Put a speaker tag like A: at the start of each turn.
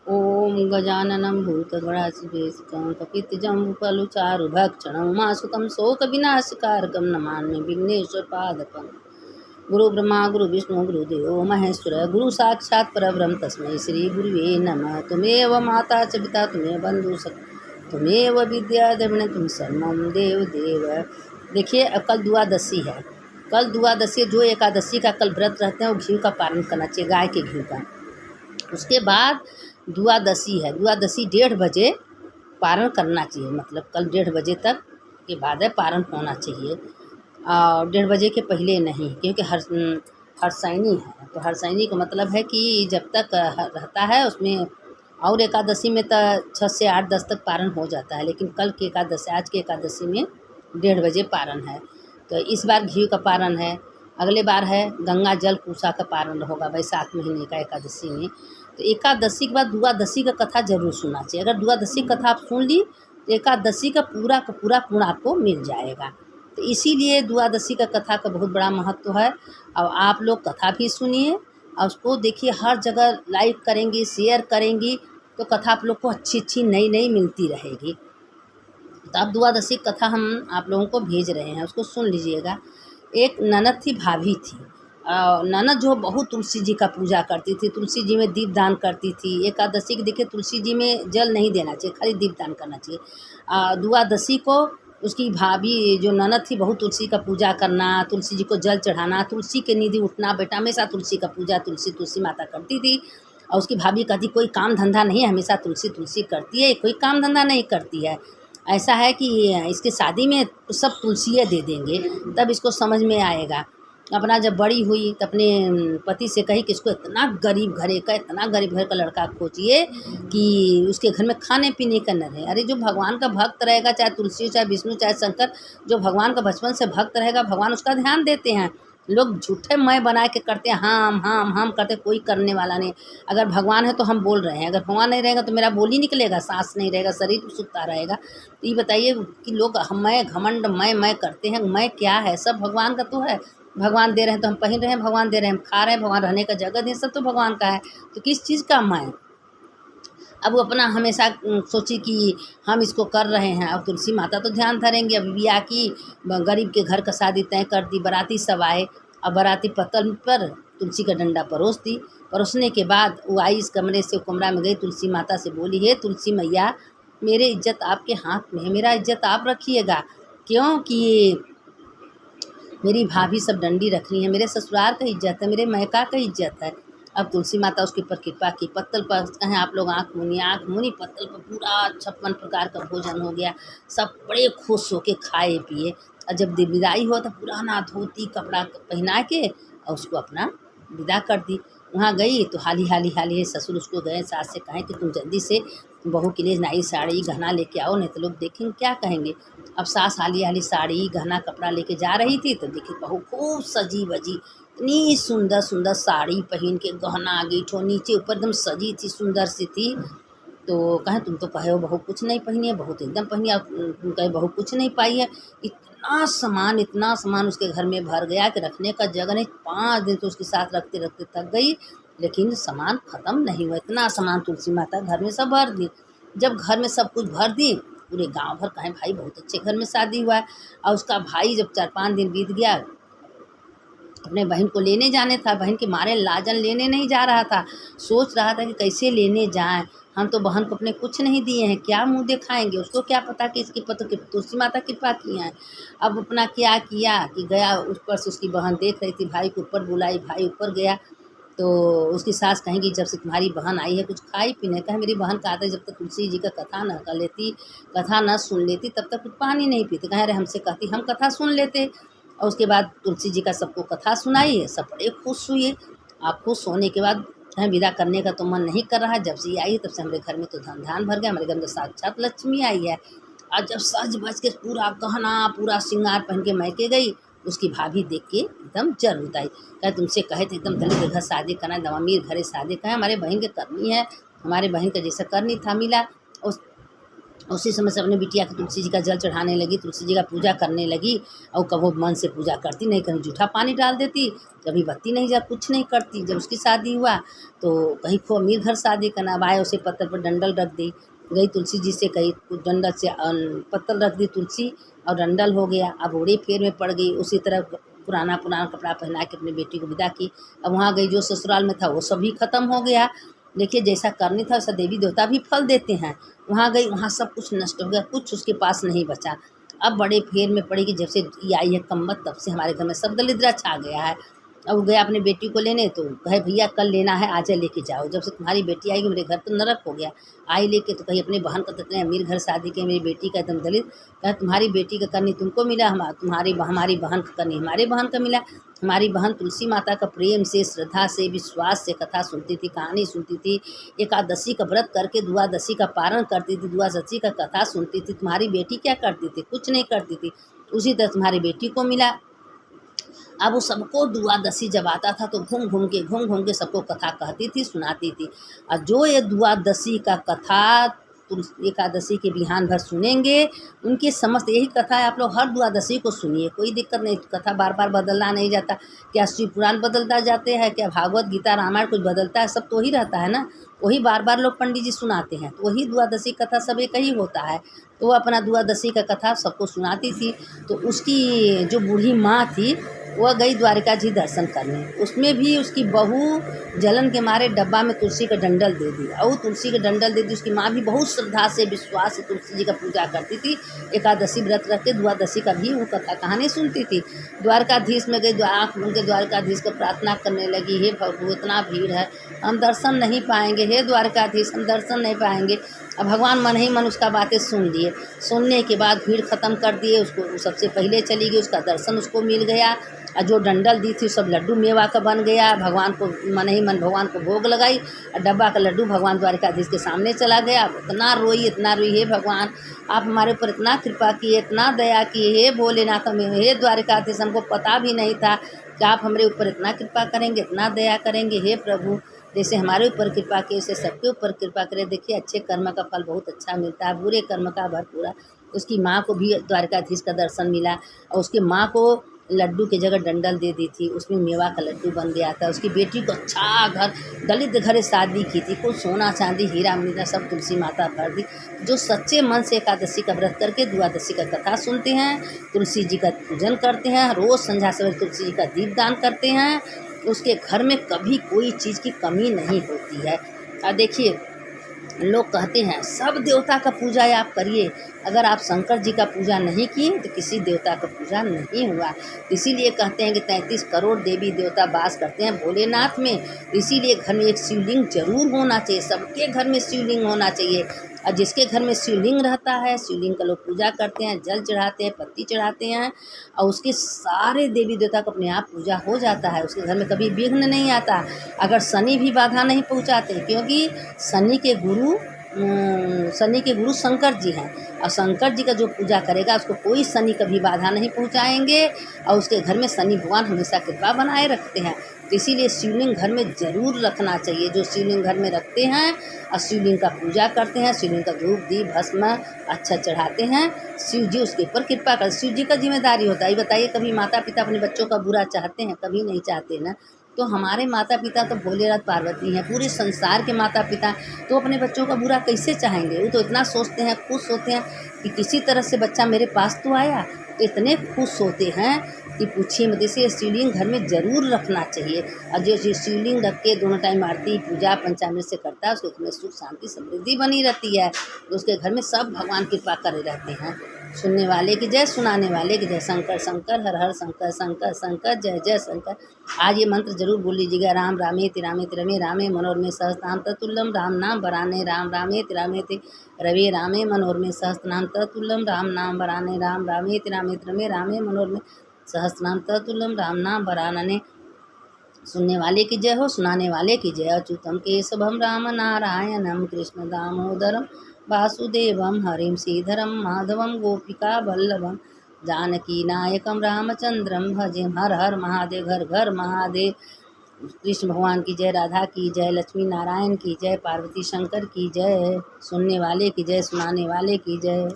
A: ओम गजाननं भूतगणाधिसेवितं कपित्थजम्बूफलचारुभक्षणं उमासुतं शोकविनाशकारकं नमामि विघ्नेश्वरपादपं। गुरु ब्रह्मा गुरु विष्णु गुरुदेवो महेश्वर गुरु साक्षात् परब्रह्म तस्मै श्री गुरुवे नमः। तुमेव माता च पिता तुमेव बंधु तुमेव विद्या द्रविण तुम सर्वं देव देव। देखिए कल द्वादशी है। कल द्वादशी जो एकादशी का कल व्रत रहते हैं वो घी का पारण करना चाहिए, गाय के घी का। उसके बाद द्वादशी है, द्वादशी 1:30 बजे पारण करना चाहिए, मतलब कल 1:30 बजे तक के बाद है पारण होना चाहिए और 1:30 बजे के पहले नहीं, क्योंकि हरसैनी है। तो हरसैनी का मतलब है कि जब तक रहता है उसमें, और एकादशी में तो 6 से 8 10 तक पारण हो जाता है, लेकिन कल की एकादशी आज की एकादशी में 1:30 बजे पारण है। तो इस बार घी का पारण है, अगले बार है गंगा जल पूसा का पारण होगा वैशाख महीने का एकादशी में। तो एकादशी के बाद द्वादशी का कथा जरूर सुनना चाहिए। अगर द्वादशी कथा आप सुन ली तो एकादशी का पूरा गुण आपको मिल जाएगा। तो इसीलिए द्वादशी का कथा का बहुत बड़ा महत्व है। और आप लोग कथा भी सुनिए और उसको देखिए, हर जगह लाइक करेंगी शेयर करेंगी तो कथा आप लोग को अच्छी नई मिलती रहेगी। तो अब द्वादशी कथा हम आप लोगों को भेज रहे हैं, उसको सुन लीजिएगा। एक ननद थी, भाभी थी। ननद जो बहुत तुलसी जी का पूजा करती थी, तुलसी जी में दीप दान करती थी। एकादशी के देखिए तुलसी जी में जल नहीं देना चाहिए, खाली दीप दान करना चाहिए। द्वादशी को उसकी भाभी जो ननद थी बहुत तुलसी का पूजा करना, तुलसी जी को जल चढ़ाना, तुलसी के निधि उठना बेटा, हमेशा तुलसी का पूजा तुलसी माता करती थी। और उसकी भाभी कहती कोई काम धंधा नहीं है, हमेशा तुलसी करती है, कोई काम धंधा नहीं करती है। ऐसा है कि इसके शादी में सब तुलसियाँ दे देंगे तब इसको समझ में आएगा। अपना जब बड़ी हुई तो अपने पति से कही कि इसको इतना गरीब घर का लड़का खोजिए कि उसके घर में खाने पीने का न रहे। अरे जो भगवान का भक्त रहेगा, चाहे तुलसी चाहे विष्णु चाहे शंकर, जो भगवान का बचपन से भक्त रहेगा भगवान उसका ध्यान देते हैं। लोग झूठे मैं बना के करते हैं, हम करते, कोई करने वाला नहीं। अगर भगवान है तो हम बोल रहे हैं, अगर भगवान नहीं रहेगा तो मेरा बोल ही निकलेगा, सांस नहीं रहेगा, शरीर सुखता रहेगा। तो ये बताइए कि लोग मैं घमंड मैं करते हैं। मैं क्या है? सब भगवान का तो है। भगवान दे रहे हैं तो हम पहन रहे हैं, भगवान दे रहे हैं हम खा रहे हैं, भगवान रहने का जगह दे, सब तो भगवान का है। तो किस चीज़ का मैं? अब वो अपना हमेशा सोची कि हम इसको कर रहे हैं। अब तुलसी माता तो ध्यान धरेंगे। अब बिया की गरीब के घर का शादी तय कर दी, बाराती सब आए। अब बाराती पत्तल पर तुलसी का डंडा परोस दी। परोसने के बाद वो आई इस कमरे से, कमरा में गई, तुलसी माता से बोली, हे तुलसी मैया, मेरे इज्जत आपके हाथ में है, मेरा इज्जत आप रखिएगा। क्योंकि मेरी भाभी सब डंडी रख रही है, मेरे ससुराल का इज्जत है, मेरे मैका का इज्जत है। अब तुलसी माता उसके ऊपर कृपा की। पत्तल पर कहें आप लोग आँख मुनी पत्तल पर पूरा 56 प्रकार का भोजन हो गया। सब बड़े खुश होके खाए पिए। और जब विदाई हो तो पुराना धोती कपड़ा पहना के और उसको अपना विदा कर दी। वहाँ गई तो हाली ससुर उसको गए, सास से कहें कि तुम जल्दी से बहू के लिए नई साड़ी गहना लेके आओ, नहीं तो लोग देखेंगे क्या कहेंगे। अब सास हाली साड़ी गहना कपड़ा लेके जा रही थी तो देखी बहू खूब सजी बजी, इतनी सुंदर साड़ी पहन के, गहना गीठो नीचे ऊपर एकदम सजी थी, सुंदर सी थी। तो कहें तुम तो कहे हो बहू कुछ नहीं पहनी है, बहू तो एकदम पहनी है। तुम कहे बहू कुछ नहीं पाई है। इतना सामान उसके घर में भर गया कि रखने का जगह नहीं। 5 दिन तो उसके साथ रखते थक गई, लेकिन सामान ख़त्म नहीं हुआ। इतना सामान तुलसी माता घर में सब भर दी। जब घर में सब कुछ भर दी, पूरे गांव भर कहें भाई बहुत अच्छे घर में शादी हुआ है। और उसका भाई जब 4-5 दिन बीत गया, अपने बहन को लेने जाने था, बहन के मारे लाजन लेने नहीं जा रहा था। सोच रहा था कि कैसे लेने जाएं, हम तो बहन को अपने कुछ नहीं दिए हैं, क्या मुंह दिखाएंगे, उसको क्या पता कि इसकी पता कि तुलसी माता कृपा की है। अब अपना क्या किया कि गया ऊपर से, उसकी बहन देख रही थी, भाई को ऊपर बुलाई, भाई ऊपर गया तो उसकी सास कहेंगी जब से तुम्हारी बहन आई है कुछ खाई पीने। कहे मेरी बहन का आता है, जब तक तुलसी जी का कथा न कर लेती, कथा न सुन लेती तब तक कुछ पानी नहीं पीती। कहे अरे हमसे कहती हम कथा सुन लेते। और उसके बाद तुलसी जी का सबको कथा सुनाई, सब बड़े खुश हुए। आप खुश होने के बाद कहें विदा करने का तो मन नहीं कर रहा। जब से ये आई तब से हमारे घर में तो धन धान भर गया, हमारे घर में साक्षात लक्ष्मी आई है। और जब सज बज के पूरा गहना पूरा श्रृंगार पहन के मैके गई, उसकी भाभी देख के एकदम जर उताई। कहे तुमसे कहे थे एकदम दलित के घर शादी करना, एकदम अमीर घरे शादी कहें हमारे बहन के करनी है, हमारे बहन का जैसा करनी था मिला। उस उसी समय से अपने बिटिया की तुलसी जी का जल चढ़ाने लगी, तुलसी जी का पूजा करने लगी। और कभी मन से पूजा करती नहीं, कहीं जूठा पानी डाल देती, कभी बत्ती नहीं जा कुछ नहीं करती। जब उसकी शादी हुआ तो कहीं खूब अमीर घर शादी करना, अब आए उसे पत्थर पर डंडल रख दी, गई तुलसी जी से कहीं डंडल से पत्तल रख दी तुलसी और डंडल हो गया। अब ओढ़े फेर में पड़ गई, उसी तरह पुराना कपड़ा पहना के अपनी बेटी को विदा की। अब वहाँ गई, जो ससुराल में था वो सब भी खत्म हो गया। देखिए जैसा करनी था वैसा देवी देवता भी फल देते हैं। वहाँ गई, वहाँ सब कुछ नष्ट हो गया, कुछ उसके पास नहीं बचा। अब बड़े फेर में पड़ी कि जब से ये आई है कम्बत तब से हमारे घर में सब दरिद्रा छा गया है। अब वो गया अपनी बेटी को लेने, तो कहे भैया कल लेना है, आज लेके जाओ। जब से तुम्हारी बेटी आएगी मेरे घर तो नरक हो गया। आई लेके तो कहीं अपनी बहन का तो इतने अमीर घर शादी के, मेरी बेटी का एकदम दलित। कहे तुम्हारी बेटी का करनी तुमको मिला, हमारी बहन का करनी हमारे बहन का मिला। हमारी बहन तुलसी माता का प्रेम से, श्रद्धा से, विश्वास से कथा सुनती थी, कहानी सुनती थी, एकादशी का व्रत करके द्वादशी का पारण करती थी, द्वादशी का कथा सुनती थी। तुम्हारी बेटी क्या करती थी? कुछ नहीं करती थी। उसी तरह तुम्हारी बेटी को मिला। अब वो सबको द्वादशी जब आता था तो घूम घूम के सबको कथा कहती थी, सुनाती थी। और जो ये द्वादशी का कथा एकादशी के बिहान भर सुनेंगे, उनकी समस्त यही कथा है। आप लोग हर द्वादशी को सुनिए, कोई दिक्कत नहीं, कथा बार बार बदलना नहीं जाता। क्या शिव पुराण बदलता जाते हैं? क्या भागवत गीता रामायण कुछ बदलता है? सब तो वही रहता है ना, वही बार बार लोग पंडित जी सुनाते हैं। तो वही द्वादशी कथा सब एक ही होता है। तो वो अपना द्वादशी का कथा सबको सुनाती थी। तो उसकी जो बूढ़ी माँ थी वह गई द्वारिका जी दर्शन करने। उसमें भी उसकी बहू जलन के मारे डब्बा में तुलसी का डंडल दे दी, और तुलसी का डंडल दे दी। उसकी माँ भी बहुत श्रद्धा से, विश्वास से तुलसी जी का पूजा करती थी। एकादशी व्रत रख के द्वादशी का भी वो कथा कहानी सुनती थी। द्वारकाधीश में गई, आँख मूंद के द्वारकाधीश को प्रार्थना करने लगी, हे प्रभु इतना भीड़ है, हम दर्शन नहीं पाएंगे, हे द्वारकाधीश हम दर्शन नहीं पाएंगे। अब भगवान मन ही मन उसका बातें सुन लिए। सुनने के बाद भीड़ ख़त्म कर दिए, उसको सबसे पहले चली गई, उसका दर्शन उसको मिल गया। और जो डंडल दी थी सब लड्डू मेवा का बन गया। भगवान को मन ही मन भगवान को भोग लगाई, और डब्बा का लड्डू भगवान द्वारिकाधीश के सामने चला गया। इतना रोई, हे भगवान आप हमारे ऊपर इतना कृपा किए, इतना दया किए, हे भोलेनाथ में, हे द्वारिकाधीश हमको पता भी नहीं था कि आप हमारे ऊपर इतना कृपा करेंगे, इतना दया करेंगे। हे प्रभु जैसे हमारे ऊपर कृपा किए वैसे सबके ऊपर कृपा करें। देखिए अच्छे कर्म का फल बहुत अच्छा मिलता है, बुरे कर्म का भरपूरा। उसकी माँ को भी द्वारकाधीश का दर्शन मिला, और उसकी माँ को लड्डू की जगह डंडल दे दी थी, उसमें मेवा का लड्डू बन गया था। उसकी बेटी को अच्छा घर, दलित घर शादी की थी, कुछ सोना चांदी हीरा मीरा सब तुलसी माता भर दी। जो सच्चे मन से एकादशी का व्रत करके द्वादशी का कथा सुनते हैं, तुलसी जी का पूजन करते हैं, रोज़ संध्या सवेरे तुलसी जी का दीपदान करते हैं, उसके घर में कभी कोई चीज़ की कमी नहीं होती है। और देखिए लोग कहते हैं सब देवता का पूजा आप करिए, अगर आप शंकर जी का पूजा नहीं किए तो किसी देवता का पूजा नहीं हुआ। इसीलिए कहते हैं कि 33 करोड़ देवी देवता वास करते हैं भोलेनाथ में। इसीलिए घर में एक शिवलिंग जरूर होना चाहिए, सबके घर में शिवलिंग होना चाहिए। और जिसके घर में शिवलिंग रहता है, शिवलिंग का लोग पूजा करते हैं, जल चढ़ाते हैं, पत्ती चढ़ाते हैं, और उसके सारे देवी देवता को अपने आप पूजा हो जाता है। उसके घर में कभी विघ्न नहीं आता। अगर शनि भी बाधा नहीं पहुंचाते, क्योंकि शनि के गुरु शंकर जी हैं, और शंकर जी का जो पूजा करेगा उसको कोई शनि कभी बाधा नहीं पहुंचाएंगे, और उसके घर में शनि भगवान हमेशा कृपा बनाए रखते हैं। तो इसीलिए शिवलिंग घर में ज़रूर रखना चाहिए। जो शिवलिंग घर में रखते हैं और शिवलिंग का पूजा करते हैं, शिवलिंग का धूप दीप भस्म अच्छा चढ़ाते हैं, शिव जी उसके ऊपर कृपा कर। शिव जी का जिम्मेदारी होता है। ये बताइए कभी माता पिता अपने बच्चों का बुरा चाहते हैं? कभी नहीं चाहते ना। तो हमारे माता पिता तो भोलेनाथ पार्वती हैं, पूरे संसार के माता पिता, तो अपने बच्चों का बुरा कैसे चाहेंगे? वो तो इतना सोचते हैं, खुश होते हैं कि किसी तरह से बच्चा मेरे पास तो आया, तो इतने खुश होते हैं कि पूछिए मत। इसलिए शिवलिंग घर में ज़रूर रखना चाहिए। और जो शिवलिंग रख के दोनों टाइम आरती पूजा पंचामृत से करता है, उसके घर में सुख शांति समृद्धि बनी रहती है। तो उसके घर में सब भगवान कृपा करे रहते हैं। सुनने वाले की जय, सुनाने वाले की जय। शंकर शंकर हर हर शंकर शंकर शंकर जय जय शंकर। आज ये मंत्र जरूर बोल लीजिएगा। राम रामेति रामेति रमे रामे मनोरमे सहस्रनाम तत्तुल्यम। राम नाम वराने राम रामेति रामेति रवे रामे मनोरमे सहस्रनाम तत्तुल्यम। राम नाम वराने राम रामेति रामेति रमे रामे मनोरमे सहस्रनाम तत्तुल्यम। राम नाम वरानने। सुनने वाले की जय हो, सुनाने वाले की जय। अच्युतम केशवम राम नारायणम कृष्ण दामोदरम वासुदेवम हरिम श्रीधरम माधवम गोपिका वल्लभम जानकी नायकम रामचंद्रम भजे। हर हर महादेव, घर घर महादेव। कृष्ण भगवान की जय, राधा की जय, लक्ष्मी नारायण की जय, पार्वती शंकर की जय, सुनने वाले की जय, सुनाने वाले की जय।